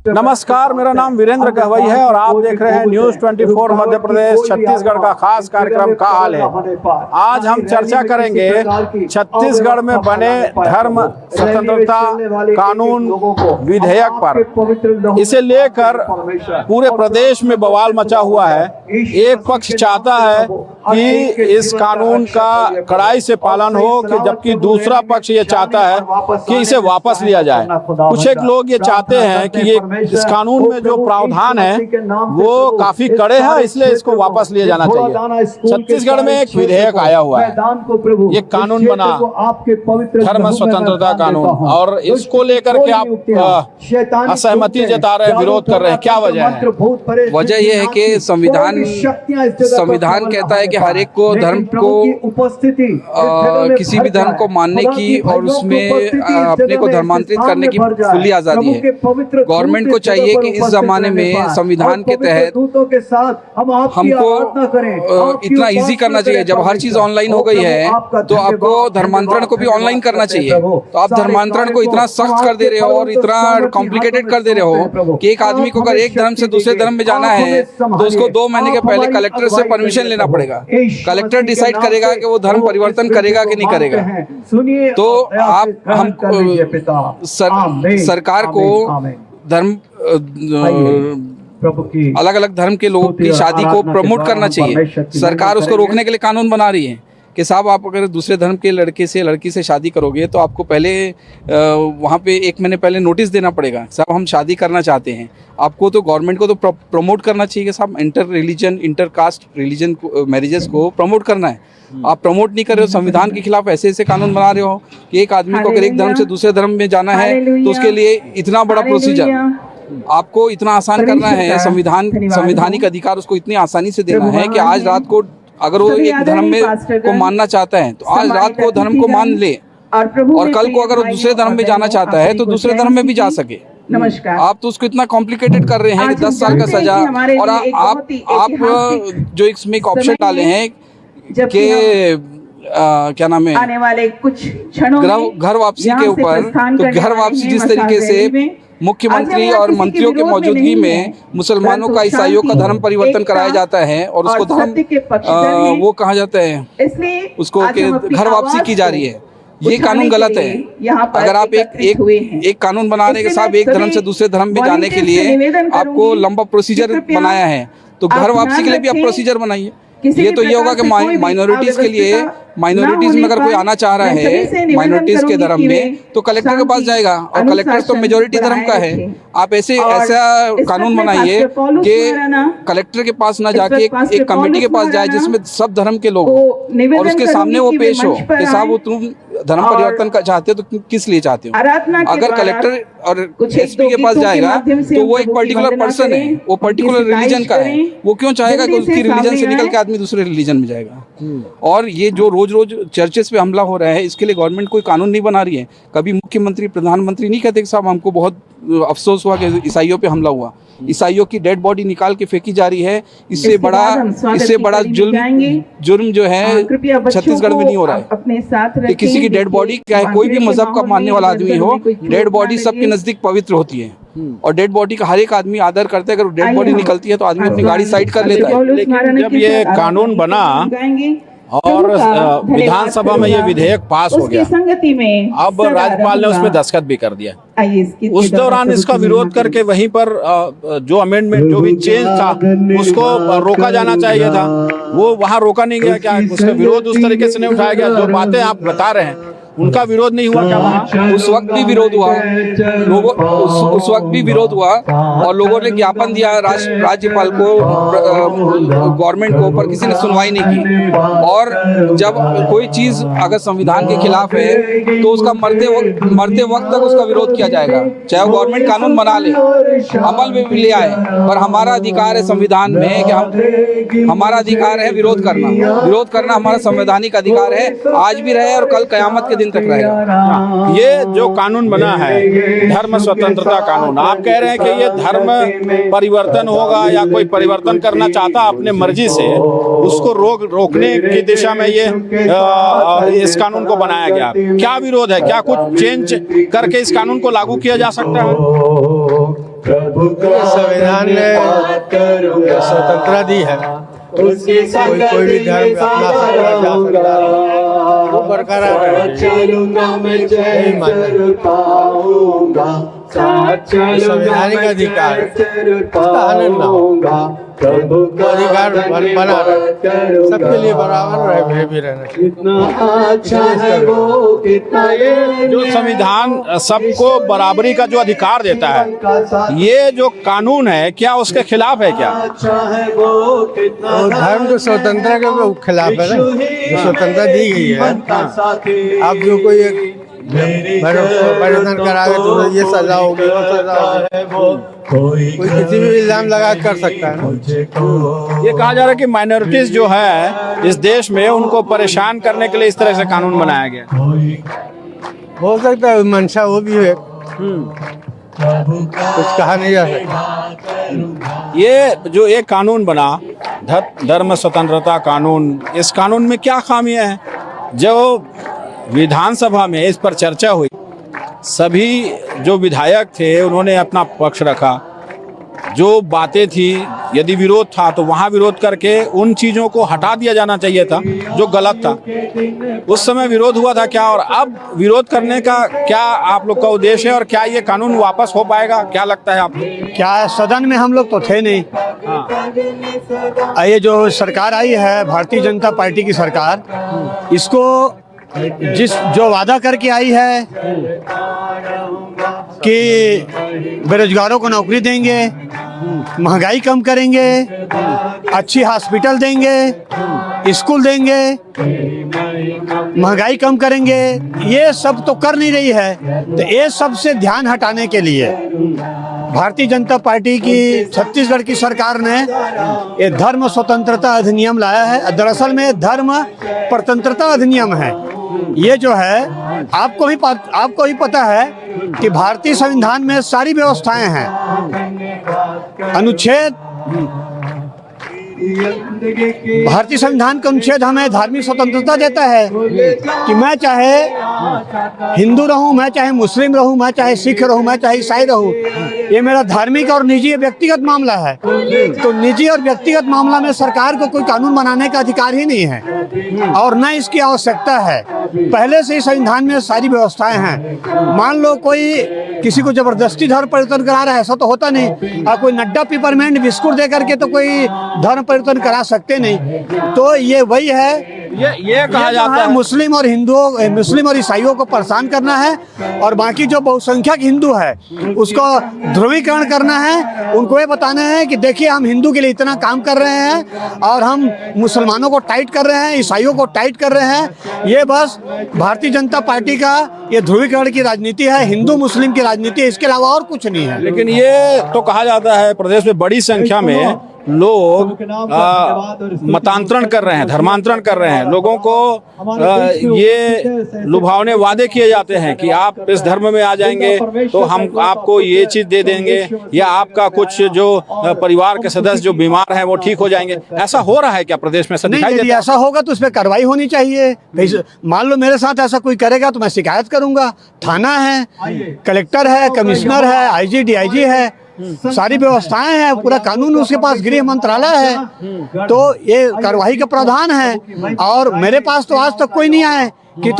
नमस्कार, मेरा नाम वीरेंद्र गहवई है और आप देख रहे हैं न्यूज़ 24 मध्य प्रदेश छत्तीसगढ़ का खास कार्यक्रम का हाल है। आज हम चर्चा करेंगे छत्तीसगढ़ में बने धर्म स्वतंत्रता कानून विधेयक पर। इसे लेकर पूरे प्रदेश में बवाल मचा हुआ है। एक पक्ष चाहता है कि इस कानून का कड़ाई से पालन हो, कि जबकि दूसरा पक्ष ये चाहता है कि इसे वापस लिया जाए। कुछ एक लोग ये चाहते हैं कि ये इस कानून में जो प्रावधान है वो काफी कड़े हैं, इसलिए इसको वापस लिया जाना चाहिए। छत्तीसगढ़ में एक विधेयक आया हुआ है, ये कानून बना धर्म स्वतंत्रता कानून, और इसको लेकर के आप असहमति जता रहे हैं, विरोध कर रहे हैं। क्या वजह है? वजह यह है कि संविधान कहता है कि हर एक को धर्म को किसी भी धर्म को मानने की और उसमें अपने को धर्मांतरित करने की खुली आजादी है। गवर्नमेंट को चाहिए कि इस जमाने में संविधान के तहत हमको इतना इजी करना चाहिए। जब हर चीज ऑनलाइन हो गई है तो आपको धर्मांतरण को भी ऑनलाइन करना चाहिए। तो आप धर्मांतरण को इतना सख्त कर दे रहे हो और इतना कॉम्प्लिकेटेड कर दे रहे हो कि एक आदमी को अगर एक धर्म से दूसरे धर्म में जाना है तो उसको 2 महीने के पहले कलेक्टर से परमिशन लेना पड़ेगा। कलेक्टर डिसाइड करेगा कि वो धर्म परिवर्तन करेगा कि नहीं करेगा। तो आप सरकार को धर्म अलग अलग धर्म के लोगों की शादी को प्रमोट करना चाहिए। सरकार उसको रोकने के लिए कानून बना रही है कि साहब आप अगर दूसरे धर्म के लड़के से लड़की से शादी करोगे तो आपको पहले वहाँ पे 1 महीने पहले नोटिस देना पड़ेगा। साहब हम शादी करना चाहते हैं। आपको तो गवर्नमेंट को तो प्रमोट करना चाहिए कि साहब inter religion inter caste religion marriages को प्रमोट करना है। आप प्रमोट नहीं कर रहे हो, संविधान के खिलाफ ऐसे ऐसे कानून बना रहे हो कि एक आदमी को अगर एक धर्म से दूसरे धर्म में जाना है तो उसके लिए इतना बड़ा प्रोसीजर आपको इतना आसान करना है। संवैधानिक अधिकार उसको इतनी आसानी से देना है कि आज रात को अगर वो एक धर्म में को मानना चाहता है तो आज रात को धर्म को मान ले, और कल को अगर वो दूसरे धर्म में जाना चाहता है तो दूसरे धर्म में भी जा सके। नमस्कार। आप तो उसको इतना कॉम्प्लिकेटेड कर रहे हैं कि 10 साल का सजा, और आप जो इसमें एक ऑप्शन डाले हैं कि क्या नाम है, आने वाले कुछ क्षणों में घर वापसी के ऊपर, तो घर वापसी जिस तरीके से मुख्यमंत्री और मंत्रियों की मौजूदगी में मुसलमानों का ईसाइयों का धर्म परिवर्तन कराया जाता है और उसको धर्म वो कहा जाता है, उसको घर वापसी की जा रही है। ये कानून गलत है। अगर आप एक कानून बना रहे हैं कि साहब एक धर्म से दूसरे धर्म में जाने के लिए आपको लंबा प्रोसीजर बनाया है, तो घर वापसी के लिए भी आप प्रोसीजर बनाइए। ये तो ये होगा कि माइनॉरिटीज के लिए, माइनॉरिटीज में अगर कोई आना चाह रहा है माइनॉरिटीज के धर्म में तो कलेक्टर के पास जाएगा, और कलेक्टर तो मेजोरिटी धर्म का है। आप ऐसा कानून बनाइए कि कलेक्टर के पास ना जाके एक कमेटी के पास जाए जिसमें सब धर्म के लोग और उसके सामने वो पेश हो कि साहब वो तुम धर्म परिवर्तन का चाहते हो तो किस लिए चाहते हो। अगर कलेक्टर और एसपी के पास जाएगा तो वो एक पर्टिकुलर पर्सन है, वो पर्टिकुलर रिलीजन का है, वो क्यों चाहेगा कि उसकी रिलीजन से निकल के आदमी दूसरे रिलीजन में जाएगा। और ये जो रोज चर्चेस पे हमला हो रहा है, इसके लिए गवर्नमेंट कोई कानून नहीं बना रही है। कभी मुख्यमंत्री प्रधानमंत्री नहीं कहते कि साहब हमको बहुत अफसोस हुआ कि ईसाइयों पे हमला हुआ। ईसाइयों की डेड बॉडी निकाल के फेंकी जा रही है। इससे बड़ा जुर्म जो है छत्तीसगढ़ में नहीं हो रहा है कि किसी की डेड बॉडी, चाहे कोई भी मजहब का मानने वाला आदमी हो, डेड बॉडी सबके नजदीक पवित्र होती है और डेड बॉडी का हर एक आदमी आदर करता है। अगर डेड बॉडी निकलती है तो आदमी अपनी गाड़ी साइड कर लेता है। लेकिन जब ये कानून बना और विधानसभा में ये विधेयक पास हो गया, अब राज्यपाल ने उसमें दस्तखत भी कर दिया। उस दौरान इसका विरोध करके वहीं पर जो अमेंडमेंट, जो भी चेंज था उसको रोका जाना चाहिए था, वो वहाँ रोका नहीं गया। क्या उसका विरोध उस तरीके से नहीं उठाया गया? जो बातें आप बता रहे हैं उनका विरोध नहीं हुआ क्या वहाँ? उस वक्त भी विरोध हुआ, उस वक्त भी विरोध हुआ और लोगों ने ज्ञापन दिया राज्यपाल को, गवर्नमेंट को, पर किसी ने सुनवाई नहीं की। और जब कोई चीज अगर संविधान के खिलाफ है तो उसका मरते वक्त तक उसका विरोध किया जाएगा, चाहे वो गवर्नमेंट कानून बना ले, अमल में भी ले आए। पर हमारा अधिकार है संविधान में कि हमारा अधिकार है विरोध करना हमारा संवैधानिक अधिकार है, आज भी रहे और कल कयामत के दिन तक रहेगा। ये जो कानून बना है धर्म स्वतंत्रता कानून, आप कह रहे हैं कि ये धर्म परिवर्तन होगा या कोई परिवर्तन करना चाहता अपने मर्जी से, उसको रोकने की दिशा में ये इस कानून को बनाया गया। क्या विरोध है? क्या कुछ चेंज करके इस कानून को लागू किया जा सकता है? संविधान ने स्वतंत्रता दी है, कोई भी धर्म अपना सकता जा सकता है, वो बरकरार है। संवैधानिक अधिकार उसका हनन ना होगा, अधिकार बना रहे, सबके लिए बराबर रहे भी रहना चाहिए। जो संविधान सबको बराबरी का जो अधिकार देता है, ये जो कानून है क्या उसके खिलाफ है क्या? वो धर्म तो स्वतंत्रता के खिलाफ है ना, जो स्वतंत्रता दी गई है। अब जो कोई परिवर्तन करावे तो ये सजा होगी, वो सजा होगी, कोई किसी भी इल्जाम लगा कर सकता है ना। ये कहा जा रहा है कि माइनॉरिटीज जो है इस देश में, उनको परेशान करने के लिए इस तरह से कानून बनाया गया। हो सकता है मंशा वो भी है, कुछ कहा नहीं जा सकता। ये जो एक कानून बना धर्म स्वतंत्रता कानून, इस कानून में क्या खामियां हैं? जो विधानसभा में इस पर चर्चा हुई, सभी जो विधायक थे उन्होंने अपना पक्ष रखा। जो बातें थी, यदि विरोध था तो वहाँ विरोध करके उन चीज़ों को हटा दिया जाना चाहिए था जो गलत था। उस समय विरोध हुआ था क्या, और अब विरोध करने का क्या आप लोग का उद्देश्य है, और क्या ये कानून वापस हो पाएगा? क्या लगता है आपको? क्या सदन में हम लोग तो थे नहीं। ये जो सरकार आई है भारतीय जनता पार्टी की सरकार, इसको जो वादा करके आई है कि बेरोजगारों को नौकरी देंगे, महंगाई कम करेंगे, अच्छी हॉस्पिटल देंगे, स्कूल देंगे, महंगाई कम करेंगे, ये सब तो कर नहीं रही है। तो ये सब से ध्यान हटाने के लिए भारतीय जनता पार्टी की छत्तीसगढ़ की सरकार ने ये धर्म स्वतंत्रता अधिनियम लाया है। दरअसल में धर्म स्वतंत्रता अधिनियम है। ये जो है आपको ही पता है कि भारतीय संविधान में सारी व्यवस्थाएं हैं। भारतीय संविधान का अनुच्छेद हमें धार्मिक स्वतंत्रता देता है कि मैं चाहे हिंदू रहूं, मैं चाहे मुस्लिम रहूं, मैं चाहे सिख रहूं, मैं चाहे ईसाई रहूं, ये मेरा धार्मिक और निजी व्यक्तिगत मामला है। तो निजी और व्यक्तिगत मामला में सरकार को कोई कानून बनाने का अधिकार ही नहीं है और न इसकी आवश्यकता है। पहले से ही संविधान में सारी व्यवस्थाएं हैं। मान लो कोई किसी को जबरदस्ती धर्म परिवर्तन करा रहा है, ऐसा तो होता नहीं। और कोई नड्डा पिपरमेंट बिस्कुट दे करके तो कोई धर्म परिवर्तन करा सकते नहीं। तो ये वही है, ये कहा जाता है मुस्लिम और हिंदुओं, मुस्लिम और ईसाइयों को परेशान करना है, और बाकी जो बहुसंख्यक हिंदू है उसको ध्रुवीकरण करना है। उनको ये बताना है कि देखिए हम हिंदू के लिए इतना काम कर रहे हैं और हम मुसलमानों को टाइट कर रहे हैं, ईसाइयों को टाइट कर रहे हैं। ये बस भारतीय जनता पार्टी का ये ध्रुवीकरण की राजनीति है, हिंदू मुस्लिम की राजनीति है, इसके अलावा और कुछ नहीं है। लेकिन ये तो कहा जाता है प्रदेश में बड़ी संख्या में लोग मतांतरण कर रहे हैं, धर्मांतरण कर रहे हैं। लोगों को ये लुभावने वादे किए जाते हैं कि आप इस धर्म में आ जाएंगे तो हम आपको ये चीज दे देंगे, या आपका कुछ जो परिवार के सदस्य जो बीमार हैं वो ठीक हो जाएंगे। ऐसा हो रहा है क्या प्रदेश में? नहीं, ऐसा होगा तो उस पर कार्रवाई होनी चाहिए। मान लो मेरे साथ ऐसा कोई करेगा तो मैं शिकायत करूंगा। थाना है, कलेक्टर है, कमिश्नर है, आईजी डीआईजी है, सारी व्यवस्थाएं हैं, पूरा कानून उसके पास, गृह मंत्रालय है। तो ये कार्रवाई का प्रावधान है। और मेरे पास तो आज तक कोई नहीं आए कि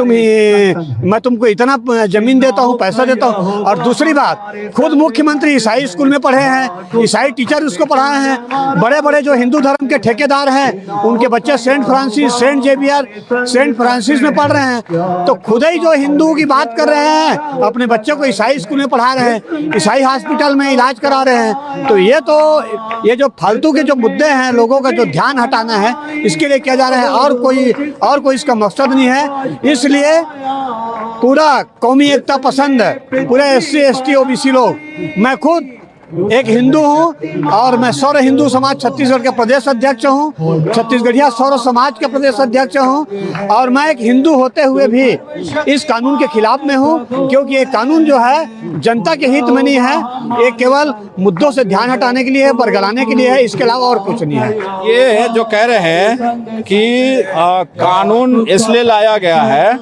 मैं तुमको इतना जमीन देता हूँ, पैसा देता हूँ। और दूसरी बात, खुद मुख्यमंत्री ईसाई स्कूल में पढ़े हैं, ईसाई टीचर उसको पढ़ाए हैं। बड़े बड़े जो हिंदू धर्म के ठेकेदार हैं उनके बच्चे Saint Francis, Saint Xavier, Saint Francis में पढ़ रहे हैं। तो खुद ही जो हिंदुओं की बात कर रहे हैं, अपने बच्चों को ईसाई स्कूल में पढ़ा रहे हैं, ईसाई हॉस्पिटल में इलाज करा रहे हैं। तो ये जो फालतू के जो मुद्दे हैं, लोगों का जो ध्यान हटाना है, इसके लिए किया जा रहा है। और कोई इसका मकसद नहीं है। इसलिए पूरा कौमी एकता पसंद पूरे SC ST OBC लोग, मैं खुद एक हिंदू हूँ और मैं सौर हिंदू समाज छत्तीसगढ़ के प्रदेश अध्यक्ष हूँ, छत्तीसगढ़िया सौर समाज के प्रदेश अध्यक्ष हूँ। और मैं एक हिंदू होते हुए भी इस कानून के खिलाफ में हूँ, क्योंकि ये कानून जो है जनता के हित में नहीं है। ये केवल मुद्दों से ध्यान हटाने के लिए है, बरगलाने के लिए है, इसके अलावा और कुछ नहीं है। ये जो कह रहे हैं कि कानून इसलिए लाया गया है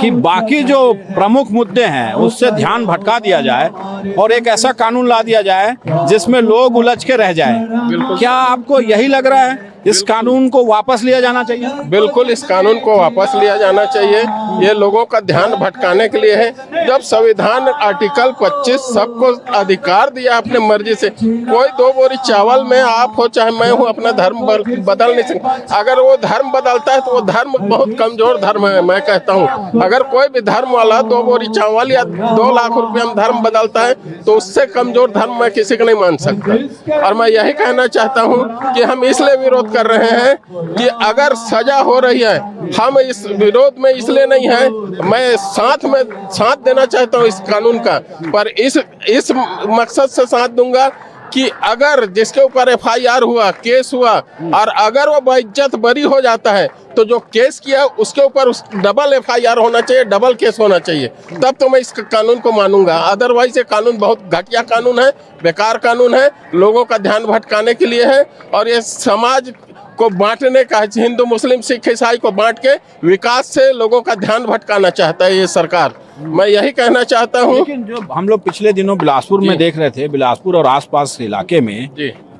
कि बाकी जो प्रमुख मुद्दे हैं उससे ध्यान भटका दिया जाए और एक ऐसा कानून ला दिया जाए है जिसमें लोग उलझ के रह जाएं। क्या आपको यही लग रहा है इस कानून को वापस लिया जाना चाहिए? बिल्कुल इस कानून को वापस लिया जाना चाहिए। ये लोगों का ध्यान भटकाने के लिए है। जब संविधान आर्टिकल 25 सबको अधिकार दिया अपने मर्जी से, कोई 2 बोरी चावल में आप हो चाहे मैं हूँ अपना धर्म बदल नहीं सकता। अगर वो धर्म बदलता है तो वो धर्म बहुत कमजोर धर्म है। मैं कहता हूँ अगर कोई भी धर्म वाला 2 बोरी चावल या 2 लाख रुपए में धर्म बदलता है तो उससे कमजोर धर्म मैं किसी को नहीं मान सकता। और मैं यही कहना चाहता हूँ कि हम इसलिए विरोध कर रहे हैं कि अगर सजा हो रही है, हम इस विरोध में इसलिए नहीं है, मैं साथ देना चाहता हूँ इस कानून का, पर इस मकसद से साथ दूंगा कि अगर जिसके ऊपर FIR हुआ, केस हुआ और अगर वो बाइज्जत बरी हो जाता है तो जो केस किया उसके ऊपर उस डबल FIR होना चाहिए, डबल केस होना चाहिए, तब तो मैं इस कानून को मानूंगा। अदरवाइज ये कानून बहुत घटिया कानून है, बेकार कानून है, लोगों का ध्यान भटकाने के लिए है और ये समाज को बांटने का, हिंदू मुस्लिम सिख ईसाई को बांट के विकास से लोगों का ध्यान भटकाना चाहता है ये सरकार। मैं यही कहना चाहता हूँ। लेकिन जो हम लोग पिछले दिनों बिलासपुर में देख रहे थे, बिलासपुर और आसपास के इलाके में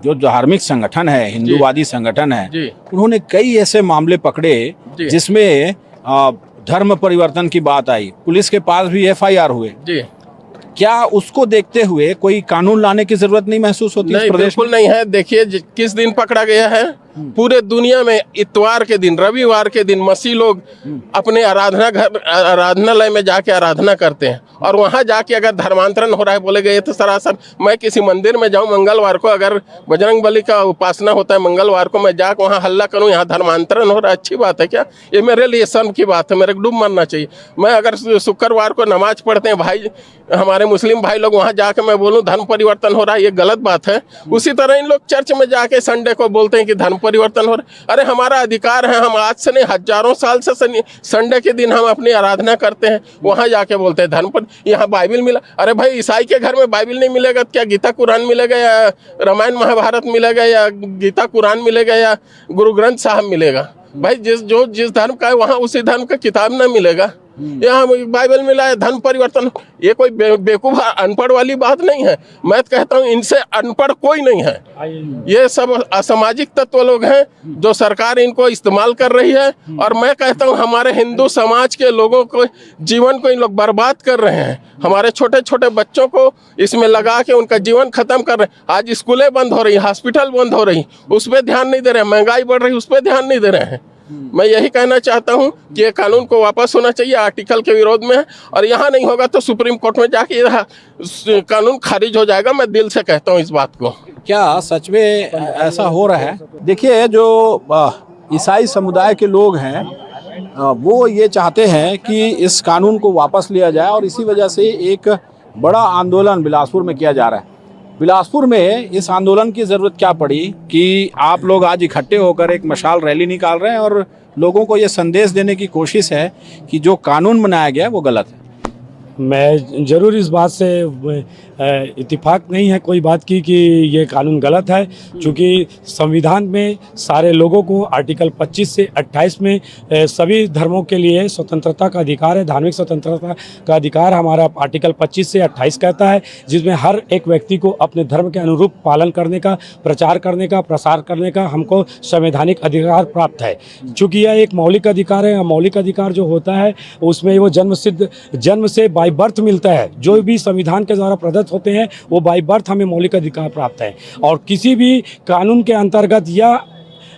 जो धार्मिक संगठन है, हिंदूवादी संगठन है, उन्होंने कई ऐसे मामले पकड़े जिसमें धर्म परिवर्तन की बात आई, पुलिस के पास भी FIR हुए। क्या उसको देखते हुए कोई कानून लाने की जरूरत नहीं महसूस होती नहीं, इस प्रदेश बिल्कुल नहीं है। देखिए किस दिन पकड़ा गया है, पूरे दुनिया में इतवार के दिन, रविवार के दिन मसीह लोग अपने आराधनालय में जाके आराधना करते हैं और वहां जाके अगर धर्मांतरण हो रहा है बोले गए तो सरासर, मैं किसी मंदिर में जाऊं मंगलवार को, अगर बजरंग बली का उपासना होता है मंगलवार को, मैं जाकर वहां हल्ला करूं यहाँ धर्मांतरण हो रहा है, अच्छी बात है क्या? ये मेरे लिए शर्म की बात है, मेरे को डूब मरना चाहिए। मैं अगर शुक्रवार को नमाज पढ़ते हैं भाई, हमारे मुस्लिम भाई लोग, वहां जाके मैं बोलूं धर्म परिवर्तन हो रहा है, ये गलत बात है। उसी तरह इन लोग चर्च में जाके संडे को बोलते हैं कि धर्म परिवर्तन हो रहा है। अरे हमारा अधिकार है, हम आज से नहीं हजारों साल से संडे के दिन हम अपनी आराधना करते हैं, वहां जाके बोलते हैं धर्म पर। यहाँ बाइबिल मिला, अरे भाई ईसाई के घर में बाइबिल नहीं मिलेगा क्या? गीता कुरान मिलेगा या रामायण महाभारत मिलेगा या गीता कुरान मिलेगा या गुरु ग्रंथ साहब मिलेगा? भाई जिस धर्म का है वहाँ उसी धर्म का किताब ना मिलेगा। यहाँ बाइबल मिला है, धर्म परिवर्तन, ये कोई बेवकूफ अनपढ़ वाली बात नहीं है। मैं कहता हूँ इनसे अनपढ़ कोई नहीं है। ये सब असामाजिक तत्व लोग हैं जो सरकार इनको इस्तेमाल कर रही है और मैं कहता हूँ हमारे हिंदू समाज के लोगों को जीवन को इन लोग बर्बाद कर रहे हैं। हमारे छोटे छोटे बच्चों को इसमें लगा के उनका जीवन खत्म कर रहे हैं। आज स्कूलें बंद हो रही, हॉस्पिटल बंद हो रही, उस पर ध्यान नहीं दे रहे हैं। महंगाई बढ़ रही, उस पर ध्यान नहीं दे रहे हैं। मैं यही कहना चाहता हूं कि ये कानून को वापस होना चाहिए, आर्टिकल के विरोध में है और यहाँ नहीं होगा तो सुप्रीम कोर्ट में जाके कानून खारिज हो जाएगा। मैं दिल से कहता हूं इस बात को। क्या सच में ऐसा हो रहा है? देखिए, जो ईसाई समुदाय के लोग हैं वो ये चाहते हैं कि इस कानून को वापस लिया जाए और इसी वजह से एक बड़ा आंदोलन बिलासपुर में किया जा रहा है। बिलासपुर में इस आंदोलन की ज़रूरत क्या पड़ी कि आप लोग आज इकट्ठे होकर एक मशाल रैली निकाल रहे हैं और लोगों को ये संदेश देने की कोशिश है कि जो कानून बनाया गया है वो गलत है? मैं ज़रूर इस बात से इत्तेफाक नहीं है कोई बात की कि ये कानून गलत है, क्योंकि संविधान में सारे लोगों को आर्टिकल 25 से 28 में सभी धर्मों के लिए स्वतंत्रता का अधिकार है। धार्मिक स्वतंत्रता का अधिकार हमारा आर्टिकल 25 से 28 कहता है, जिसमें हर एक व्यक्ति को अपने धर्म के अनुरूप पालन करने का, प्रचार करने का, प्रसार करने का हमको संवैधानिक अधिकार प्राप्त है। चूँकि यह एक मौलिक अधिकार है। मौलिक अधिकार जो होता है उसमें वो जन्म से बाय बर्थ मिलता है। जो भी संविधान के द्वारा प्रदत्त होते हैं वो बाय बर्थ हमें मौलिक अधिकार प्राप्त है और किसी भी कानून के अंतर्गत या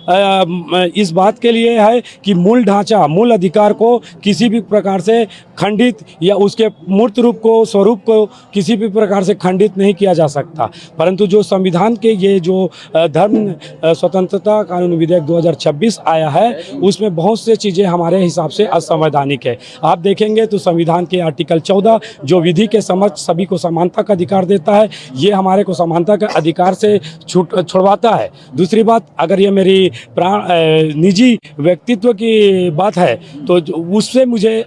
इस बात के लिए है कि मूल ढांचा, मूल अधिकार को किसी भी प्रकार से खंडित या उसके मूर्त रूप को, स्वरूप को किसी भी प्रकार से खंडित नहीं किया जा सकता। परंतु जो संविधान के ये जो धर्म स्वतंत्रता कानून विधेयक 2026 आया है उसमें बहुत से चीज़ें हमारे हिसाब से असंवैधानिक है। आप देखेंगे तो संविधान के आर्टिकल 14 जो विधि के समक्ष सभी को समानता का अधिकार देता है, ये हमारे को समानता के अधिकार से छुड़वाता है। दूसरी बात, अगर ये मेरी निजी व्यक्तित्व की बात है तो उससे मुझे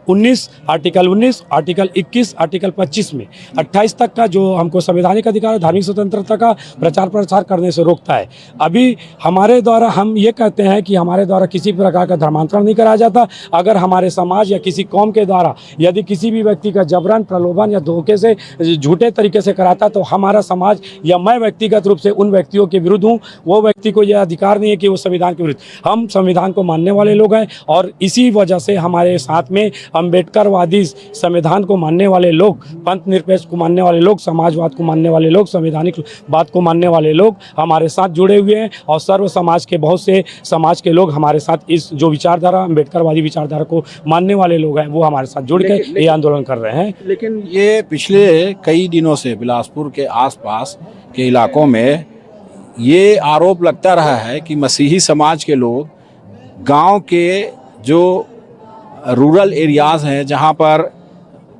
19, आर्टिकल 19, आर्टिकल 21, आर्टिकल 25 में 28 तक का जो हमको संवैधानिक अधिकार धार्मिक स्वतंत्रता का प्रचार प्रसार करने से रोकता है। अभी हमारे द्वारा हम ये कहते हैं कि हमारे द्वारा किसी प्रकार का धर्मांतरण नहीं कराया जाता। अगर हमारे समाज या किसी कौम के द्वारा यदि किसी भी व्यक्ति का जबरन, प्रलोभन या धोखे से, झूठे तरीके से कराता तो हमारा समाज या मैं व्यक्तिगत रूप से उन व्यक्तियों के विरुद्ध हूँ। वो व्यक्ति को यह अधिकार नहीं है कि वो संविधान के विरुद्ध। हम संविधान को मानने वाले लोग हैं और इसी वजह से हमारे साथ में अम्बेडकरवादी संविधान को मानने वाले लोग, पंथ निरपेक्ष को मानने वाले लोग, समाजवाद को मानने वाले लोग, संवैधानिक बात को मानने वाले लोग हमारे साथ जुड़े हुए हैं और सर्व समाज के बहुत से समाज के लोग हमारे साथ इस जो विचारधारा, अम्बेडकरवादी विचारधारा को मानने वाले लोग हैं वो हमारे साथ जुड़ के ये आंदोलन कर रहे हैं। लेकिन ये पिछले कई दिनों से बिलासपुर के आसपास के इलाकों में ये आरोप लगता रहा है कि मसीही समाज के लोग गांव के जो रूरल एरियाज़ हैं, जहां पर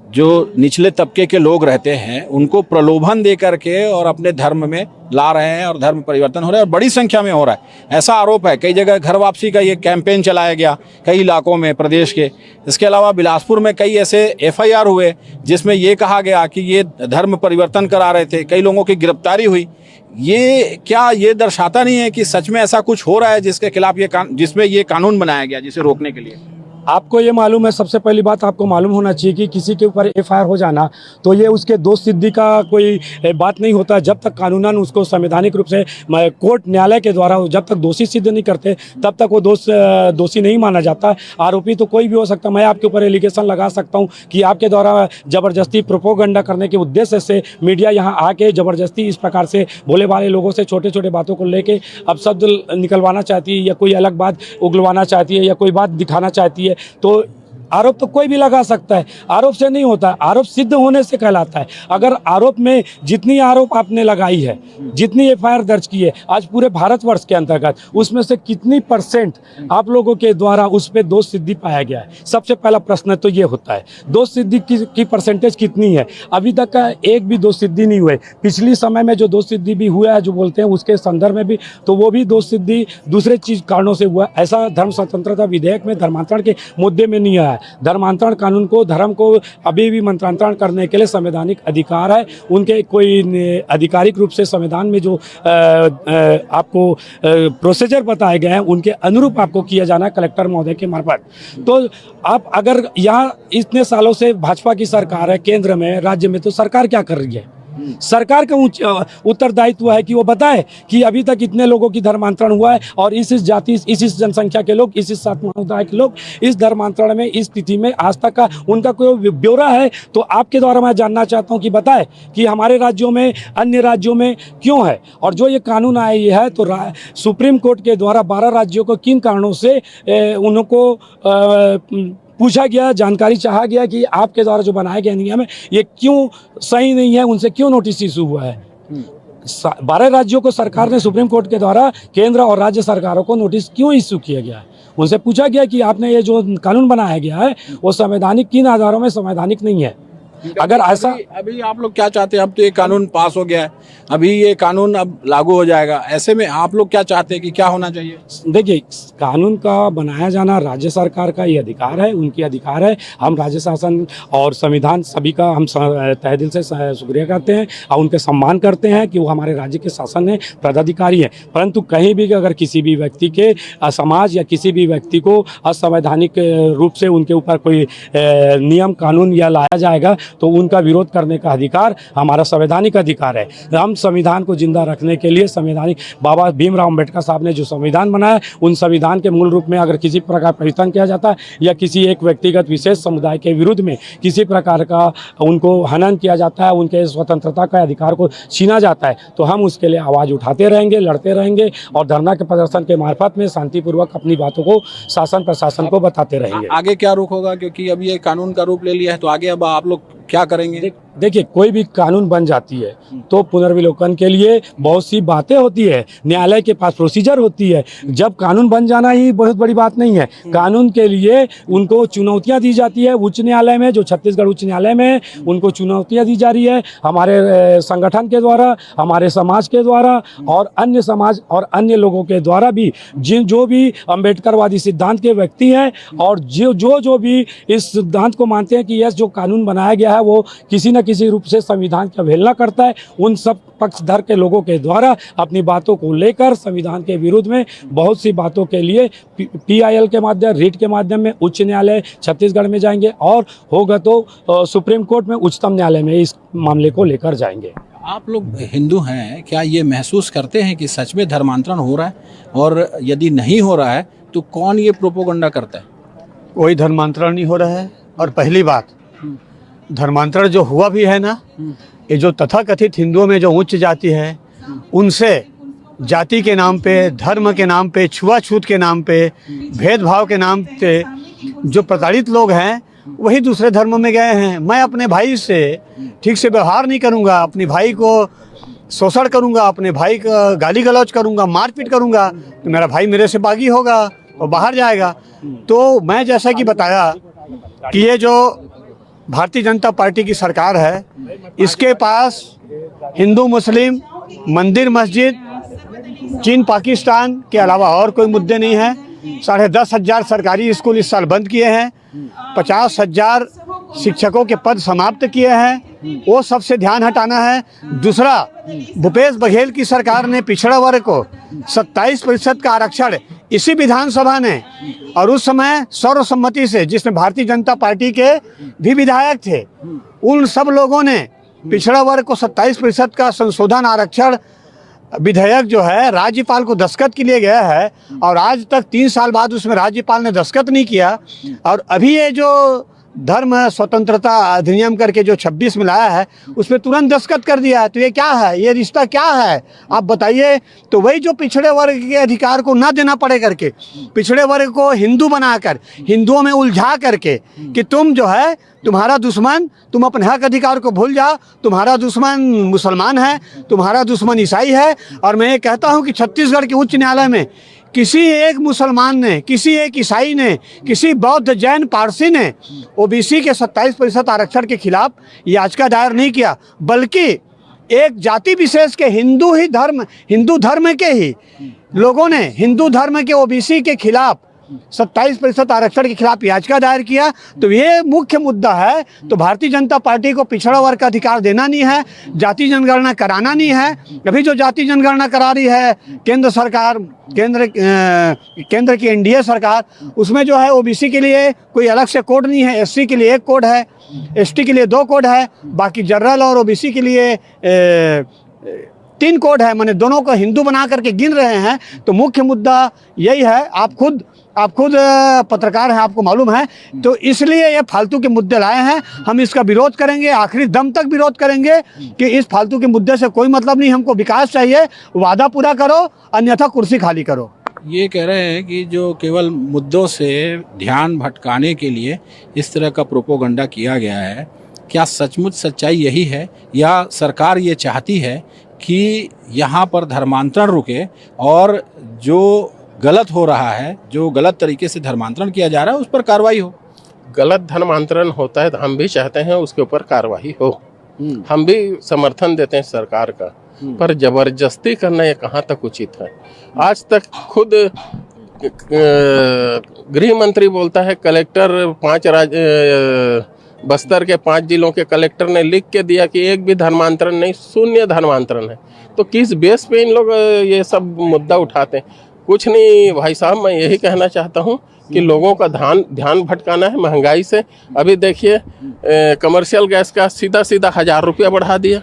जो निचले तबके के लोग रहते हैं, उनको प्रलोभन दे करके और अपने धर्म में ला रहे हैं और धर्म परिवर्तन हो रहा है और बड़ी संख्या में हो रहा है। ऐसा आरोप है। कई जगह घर वापसी का ये कैंपेन चलाया गया कई इलाकों में प्रदेश के। इसके अलावा बिलासपुर में कई ऐसे FIR हुए जिसमें ये कहा गया कि ये धर्म परिवर्तन करा रहे थे। कई लोगों की गिरफ्तारी हुई। ये क्या ये दर्शाता नहीं है कि सच में ऐसा कुछ हो रहा है जिसके खिलाफ जिसमें ये कानून बनाया गया जिसे रोकने के लिए? आपको ये मालूम है, सबसे पहली बात आपको मालूम होना चाहिए कि किसी के ऊपर FIR हो जाना तो ये उसके दोष सिद्धि का कोई बात नहीं होता जब तक कानूनन उसको संवैधानिक रूप से कोर्ट, न्यायालय के द्वारा जब तक दोषी सिद्ध नहीं करते तब तक वो दोषी नहीं माना जाता। आरोपी तो कोई भी हो सकता। मैं आपके ऊपर एलिगेशन लगा सकता हूँ कि आपके द्वारा ज़बरदस्ती प्रोपोगंडा करने के उद्देश्य से मीडिया यहाँ आके ज़बरदस्ती इस प्रकार से भोले भाले लोगों से छोटे छोटे बातों को लेके अब शब्द निकलवाना चाहती है या कोई अलग बात उगलवाना चाहती है या कोई बात दिखाना चाहती है। तो आरोप तो कोई भी लगा सकता है, आरोप से नहीं होता, आरोप सिद्ध होने से कहलाता है। अगर आरोप में जितनी आरोप आपने लगाई है, जितनी FIR दर्ज की है आज पूरे भारतवर्ष के अंतर्गत, उसमें से कितनी % आप लोगों के द्वारा उस पर दोष सिद्धि पाया गया है? सबसे पहला प्रश्न तो ये होता है, दोष सिद्धि की % कितनी है? अभी तक का एक भी दोष सिद्धि नहीं हुए। पिछली समय में जो दोष सिद्धि भी हुआ है जो बोलते हैं उसके संदर्भ में भी, तो वो भी दोष सिद्धि दूसरे चीज कारणों से हुआ। ऐसा धर्म स्वतंत्रता विधेयक में धर्मांतरण के मुद्दे में नहीं आया। धर्मांतरण कानून को, धर्म को अभी भी मंत्रांतरण करने के लिए संवैधानिक अधिकार है। उनके कोई आधिकारिक रूप से संविधान में जो आपको प्रोसीजर बताए गए हैं उनके अनुरूप आपको किया जाना है कलेक्टर महोदय के मार्फत। तो आप अगर यहाँ इतने सालों से भाजपा की सरकार है केंद्र में, राज्य में, तो सरकार क्या कर रही है? सरकार का उत्तरदायित्व है कि वो बताए कि अभी तक इतने लोगों की धर्मांतरण हुआ है और इस जाति, इस जनसंख्या के लोग, इस समुदाय के लोग इस धर्मांतरण में, इस स्थिति में आज तक का उनका कोई ब्यौरा है तो आपके द्वारा मैं जानना चाहता हूं कि बताए कि हमारे राज्यों में, अन्य राज्यों में क्यों है। और जो ये कानून आया ये है तो सुप्रीम कोर्ट के द्वारा 12 राज्यों को किन कारणों से उनको पूछा गया, जानकारी चाहा गया कि आपके द्वारा जो बनाए गए नियम है ये क्यों सही नहीं है, उनसे क्यों नोटिस इशू हुआ है। 12 राज्यों को सरकार ने सुप्रीम कोर्ट के द्वारा केंद्र और राज्य सरकारों को नोटिस क्यों इशू किया गया है? उनसे पूछा गया कि आपने ये जो कानून बनाया गया है वो संवैधानिक किन आधारों में संवैधानिक नहीं है। अगर ऐसा अभी आप लोग क्या चाहते हैं? अब तो ये कानून पास हो गया है, अभी ये कानून अब लागू हो जाएगा, ऐसे में आप लोग क्या चाहते हैं कि क्या होना चाहिए? देखिए, कानून का बनाया जाना राज्य सरकार का ये अधिकार है, उनकी अधिकार है। हम राज्य शासन और संविधान सभी का हम तहे दिल से शुक्रिया करते हैं और उनके सम्मान करते हैं कि वो हमारे राज्य के शासन में पदाधिकारी हैं। परंतु कहीं भी अगर किसी भी व्यक्ति के समाज या किसी भी व्यक्ति को असंवैधानिक रूप से उनके ऊपर कोई नियम कानून या लाया जाएगा तो उनका विरोध करने का अधिकार हमारा संवैधानिक अधिकार है। हम संविधान को जिंदा रखने के लिए संवैधानिक बाबा भीमराव अम्बेडकर साहब ने जो संविधान बनाया, उन संविधान के मूल रूप में अगर किसी प्रकार परिवर्तन किया जाता है या किसी एक व्यक्तिगत विशेष समुदाय के विरुद्ध में किसी प्रकार का उनको हनन किया जाता है, उनके स्वतंत्रता का अधिकार को छीना जाता है, तो हम उसके लिए आवाज़ उठाते रहेंगे, लड़ते रहेंगे और धरना के प्रदर्शन के मार्फत में शांतिपूर्वक अपनी बातों को शासन प्रशासन को बताते रहेंगे। आगे क्या रुख होगा? क्योंकि अब ये कानून का रूप ले लिया है, तो आगे अब आप लोग क्या करेंगे? देखिए कोई भी कानून बन जाती है तो पुनर्विलोकन के लिए बहुत सी बातें होती है, न्यायालय के पास प्रोसीजर होती है। जब कानून बन जाना ही बहुत बड़ी बात नहीं है, कानून के लिए उनको चुनौतियां दी जाती है। उच्च न्यायालय में, जो छत्तीसगढ़ उच्च न्यायालय में, उनको चुनौतियां दी जा रही है हमारे संगठन के द्वारा, हमारे समाज के द्वारा और अन्य समाज और अन्य लोगों के द्वारा भी, जो भी अम्बेडकरवादी सिद्धांत के व्यक्ति हैं और जो भी इस सिद्धांत को मानते हैं कि यह जो कानून बनाया गया है वो किसी न किसी रूप से संविधान की अवहेलना करता है, उन सब पक्षधर के लोगों के द्वारा अपनी बातों को लेकर संविधान के विरुद्ध में बहुत सी बातों के लिए PIL के माध्यम, रीट के माध्यम में उच्च न्यायालय छत्तीसगढ़ में जाएंगे और होगा तो सुप्रीम कोर्ट में, उच्चतम न्यायालय में इस मामले को लेकर जाएंगे। आप लोग हिंदू हैं, क्या ये महसूस करते हैं कि सच में धर्मांतरण हो रहा है, और यदि नहीं हो रहा है तो कौन ये प्रोपोगंडा करता है? कोई धर्मांतरण नहीं हो रहा है। और पहली बात, धर्मांतरण जो हुआ भी है ना, ये जो तथाकथित हिंदुओं में जो उच्च जाति है, उनसे जाति के नाम पे, धर्म के नाम पे, छुआछूत के नाम पे, भेदभाव के नाम पे जो प्रताड़ित लोग हैं वही दूसरे धर्म में गए हैं। मैं अपने भाई से ठीक से व्यवहार नहीं करूँगा, अपने भाई को शोषण करूँगा, अपने भाई का गाली गलौज करूँगा, मारपीट करूँगा, तो मेरा भाई मेरे से बागी होगा और बाहर जाएगा। तो मैं जैसा कि बताया कि ये जो भारतीय जनता पार्टी की सरकार है, इसके पास हिंदू मुस्लिम, मंदिर मस्जिद, चीन पाकिस्तान के अलावा और कोई मुद्दे नहीं है। 10,500 सरकारी स्कूल इस साल बंद किए हैं, 50,000 शिक्षकों के पद समाप्त किए हैं, वो सबसे ध्यान हटाना है। दूसरा, भूपेश बघेल की सरकार ने पिछड़ा वर्ग को 27% का आरक्षण इसी विधानसभा ने, और उस समय सर्वसम्मति से, जिसमें भारतीय जनता पार्टी के भी विधायक थे, उन सब लोगों ने पिछड़ा वर्ग को 27% का संशोधन आरक्षण विधेयक जो है राज्यपाल को दस्तखत के लिए गया है, और आज तक 3 साल बाद उसमें राज्यपाल ने दस्तखत नहीं किया। और अभी ये जो धर्म स्वतंत्रता अधिनियम करके जो 26 में लाया है, उसमें तुरंत दस्तखत कर दिया है। तो ये क्या है, ये रिश्ता क्या है, आप बताइए। तो वही जो पिछड़े वर्ग के अधिकार को ना देना पड़े करके, पिछड़े वर्ग को हिंदू बनाकर, हिंदुओं में उलझा करके कि तुम जो है, तुम्हारा दुश्मन, तुम अपने हक अधिकार को भूल जाओ, तुम्हारा दुश्मन मुसलमान है, तुम्हारा दुश्मन ईसाई है। और मैं ये कहता हूँ कि छत्तीसगढ़ के उच्च न्यायालय में किसी एक मुसलमान ने, किसी एक ईसाई ने, किसी बौद्ध, जैन, पारसी ने OBC के 27% आरक्षण के खिलाफ याचिका दायर नहीं किया, बल्कि एक जाति विशेष के हिंदू धर्म के ही लोगों ने, हिंदू धर्म के OBC के खिलाफ 27% आरक्षण के खिलाफ याचिका दायर किया। तो ये मुख्य मुद्दा है। तो भारतीय जनता पार्टी को पिछड़ा वर्ग का अधिकार देना नहीं है, जाति जनगणना कराना नहीं है। अभी जो जाति जनगणना करा रही है केंद्र सरकार, केंद्र की NDA सरकार, उसमें जो है OBC के लिए कोई अलग से कोड नहीं है, SC के लिए 1 कोड है, ST के लिए 2 कोड है, बाकी जनरल और OBC के लिए 3 कोड है। मैंने दोनों को हिंदू बना करके गिन रहे हैं। तो मुख्य मुद्दा यही है। आप खुद पत्रकार हैं, आपको मालूम है। तो इसलिए ये फालतू के मुद्दे लाए हैं। हम इसका विरोध करेंगे, आखिरी दम तक विरोध करेंगे कि इस फालतू के मुद्दे से कोई मतलब नहीं। हमको विकास चाहिए, वादा पूरा करो, अन्यथा कुर्सी खाली करो। ये कह रहे हैं कि जो केवल मुद्दों से ध्यान भटकाने के लिए इस तरह का प्रोपोगंडा किया गया है, क्या सचमुच सच्चाई यही है, या सरकार ये चाहती है कि यहाँ पर धर्मांतरण रुके और जो गलत हो रहा है, जो गलत तरीके से धर्मांतरण किया जा रहा है, उस पर कार्रवाई हो? गलत धर्मांतरण होता है तो हम भी चाहते हैं उसके ऊपर कार्रवाई हो, हम भी समर्थन देते हैं सरकार का, पर जबरदस्ती करना ये कहाँ तक उचित है। आज तक खुद गृह मंत्री बोलता है, कलेक्टर 5 बस्तर के 5 जिलों के कलेक्टर ने लिख के दिया कि एक भी धर्मांतरण नहीं, शून्य धर्मांतरण है। तो किस बेस पे इन लोग ये सब मुद्दा उठाते हैं? कुछ नहीं भाई साहब, मैं यही कहना चाहता हूँ कि लोगों का ध्यान भटकाना है महंगाई से। अभी देखिए कमर्शियल गैस का सीधा 1000 रुपया बढ़ा दिया।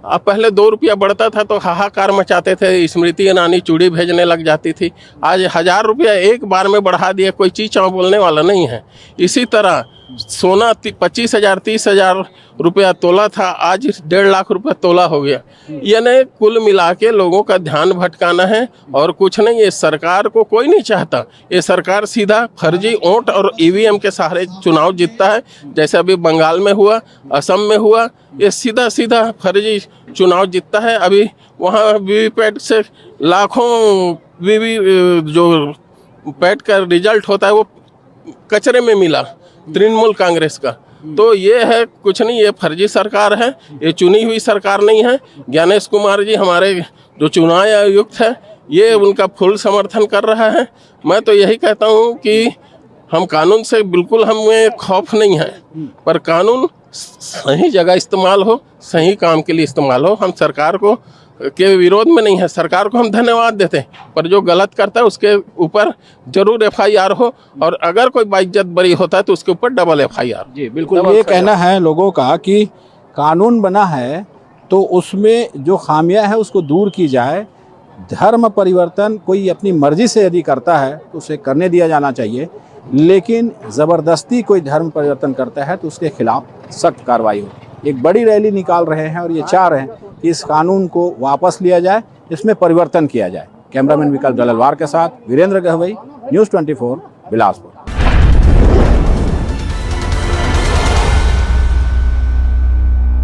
अब पहले 2 रुपया बढ़ता था तो हाहाकार मचाते थे, स्मृति ईरानी चूड़ी भेजने लग जाती थी। आज 1000 रुपया एक बार में बढ़ा दिया, कोई चीज़ चाँव बोलने वाला नहीं है। इसी तरह सोना 25,000 30,000 रुपया तोला था, आज 1.5 लाख रुपया तोला हो गया। यानी कुल मिला के लोगों का ध्यान भटकाना है और कुछ नहीं। ये सरकार को कोई नहीं चाहता, ये सरकार सीधा फर्जी वोट और ईवीएम के सहारे चुनाव जीतता है। जैसे अभी बंगाल में हुआ, असम में हुआ, ये सीधा सीधा फर्जी चुनाव जीतता है। अभी वहाँ वीवीपैट से लाखों जो पैट का रिजल्ट होता है वो कचरे में मिला तृणमूल कांग्रेस का। तो ये है कुछ नहीं, ये फर्जी सरकार है, ये चुनी हुई सरकार नहीं है। ज्ञानेश कुमार जी हमारे जो चुनाव आयुक्त है, ये उनका फुल समर्थन कर रहा है। मैं तो यही कहता हूँ कि हम कानून से बिल्कुल हमें खौफ नहीं है, पर कानून सही जगह इस्तेमाल हो, सही काम के लिए इस्तेमाल हो। हम सरकार को के विरोध में नहीं है, सरकार को हम धन्यवाद देते हैं, पर जो गलत करता है उसके ऊपर जरूर एफआईआर हो, और अगर कोई बाइज्जत बरी होता है तो उसके ऊपर डबल एफआईआर। जी बिल्कुल, ये कहना है लोगों का कि कानून बना है तो उसमें जो खामियां है उसको दूर की जाए। धर्म परिवर्तन कोई अपनी मर्जी से यदि करता है तो उसे करने दिया जाना चाहिए, लेकिन ज़बरदस्ती कोई धर्म परिवर्तन करता है तो उसके खिलाफ सख्त कार्रवाई हो। एक बड़ी रैली निकाल रहे हैं और ये चाह रहे हैं कि इस कानून को वापस लिया जाए, इसमें परिवर्तन किया जाए। कैमरामैन विकल्प दललवार के साथ वीरेंद्र गहवई, न्यूज़ 24 बिलासपुर।